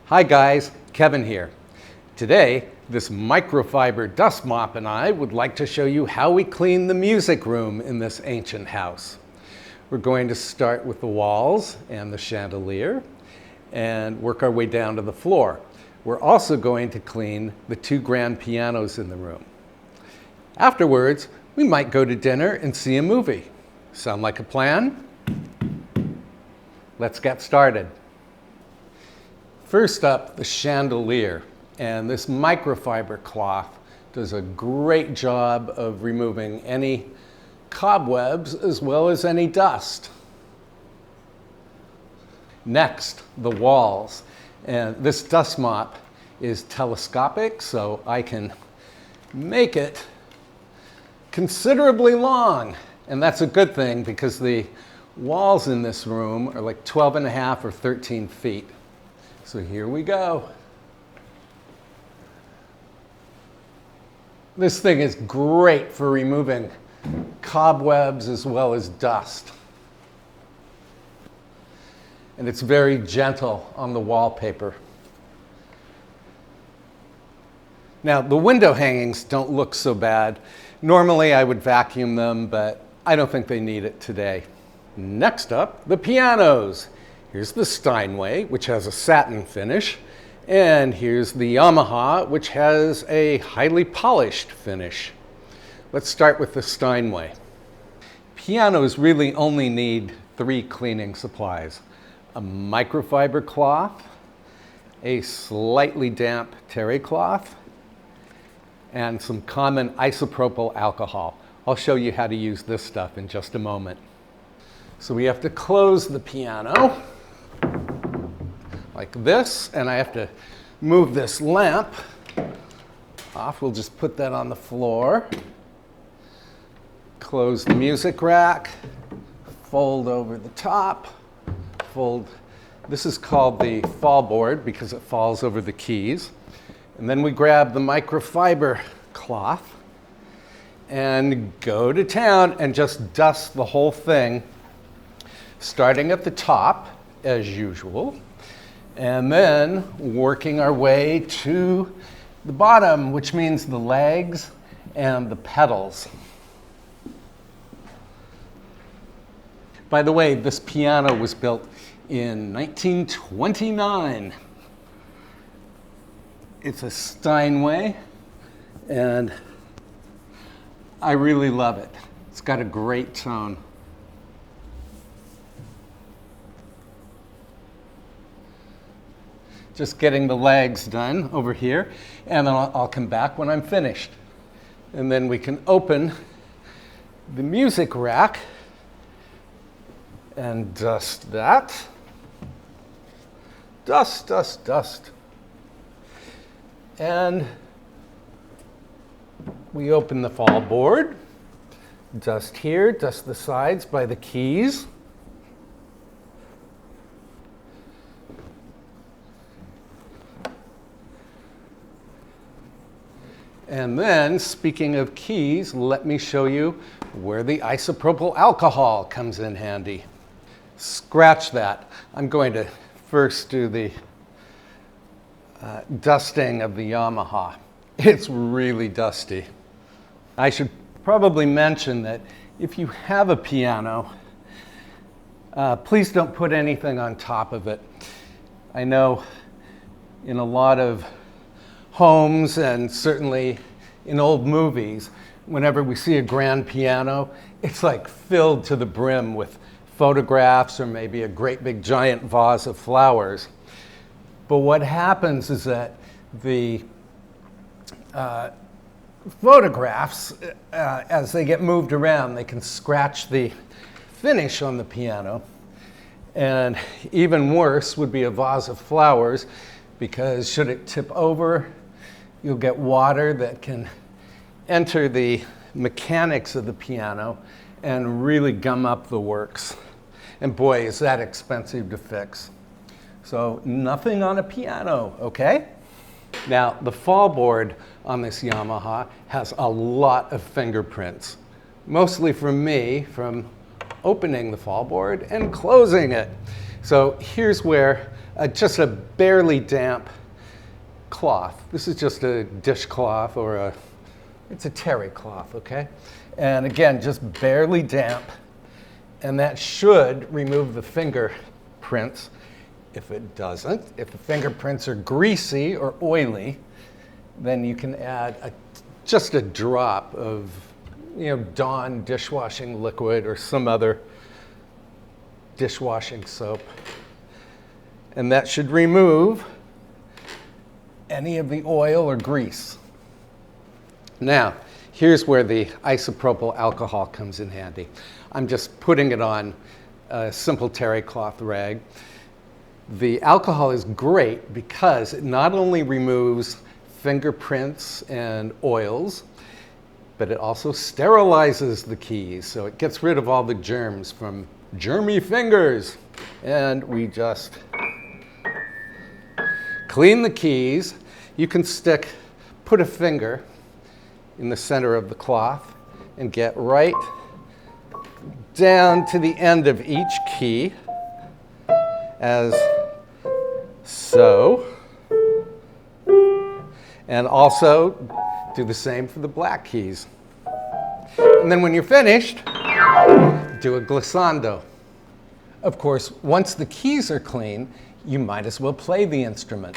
Hi guys, Kevin here. Today, this microfiber dust mop and I would like to show you how we clean the music room in this ancient house. We're going to start with the walls and the chandelier and work our way down to the floor. We're also going to clean the two grand pianos in the room. Afterwards, we might go to dinner and see a movie. Sound like a plan? Let's get started. First up, the chandelier. And this microfiber cloth does a great job of removing any cobwebs as well as any dust. Next, the walls. And this dust mop is telescopic, so I can make it considerably long. And that's a good thing because the walls in this room are like 12.5 or 13 feet. So here we go. This thing is great for removing cobwebs as well as dust. And it's very gentle on the wallpaper. Now, the window hangings don't look so bad. Normally I would vacuum them, but I don't think they need it today. Next up, the pianos. Here's the Steinway, which has a satin finish, and here's the Yamaha, which has a highly polished finish. Let's start with the Steinway. Pianos really only need 3 cleaning supplies: a microfiber cloth, a slightly damp terry cloth, and some common isopropyl alcohol. I'll show you how to use this stuff in just a moment. So we have to close the piano like this, and I have to move this lamp off. We'll just put that on the floor. Close the music rack, fold over the top, fold. This is called the fall board because it falls over the keys. And then we grab the microfiber cloth and go to town and just dust the whole thing, starting at the top as usual, and then working our way to the bottom, which means the legs and the pedals. By the way, this piano was built in 1929. It's a Steinway, and I really love it. It's got a great tone. Just getting the legs done over here, and then I'll come back when I'm finished. And then we can open the music rack and dust that. Dust, dust, dust. And we open the fall board, dust here, dust the sides by the keys. And then, speaking of keys, let me show you where the isopropyl alcohol comes in handy. Scratch that. I'm going to first do the dusting of the Yamaha. It's really dusty. I should probably mention that if you have a piano, please don't put anything on top of it. I know in a lot of homes and certainly in old movies, whenever we see a grand piano, it's like filled to the brim with photographs or maybe a great big giant vase of flowers. But what happens is that the photographs, as they get moved around, they can scratch the finish on the piano. And even worse would be a vase of flowers, because should it tip over, you'll get water that can enter the mechanics of the piano and really gum up the works. And boy, is that expensive to fix. So nothing on a piano, okay? Now, the fall board on this Yamaha has a lot of fingerprints, mostly from me, from opening the fall board and closing it. So here's where just a barely damp cloth. This is just a dishcloth or it's a terry cloth, okay? And again, just barely damp. And that should remove the fingerprints. If it doesn't, if the fingerprints are greasy or oily, then you can add just a drop of Dawn dishwashing liquid or some other dishwashing soap. And that should remove any of the oil or grease. Now, here's where the isopropyl alcohol comes in handy. I'm just putting it on a simple terry cloth rag. The alcohol is great because it not only removes fingerprints and oils, but it also sterilizes the keys. So it gets rid of all the germs from germy fingers. And we just clean the keys. You can put a finger in the center of the cloth and get right down to the end of each key, as so. And also do the same for the black keys. And then when you're finished, do a glissando. Of course, once the keys are clean, you might as well play the instrument.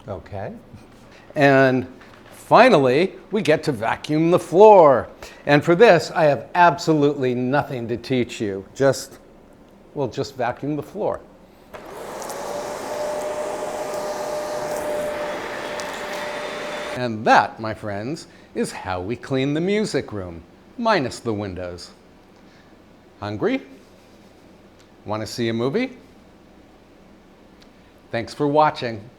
Okay. And finally, we get to vacuum the floor. And for this, I have absolutely nothing to teach you. We'll just vacuum the floor. And that, my friends, is how we clean the music room, minus the windows. Hungry? Want to see a movie? Thanks for watching.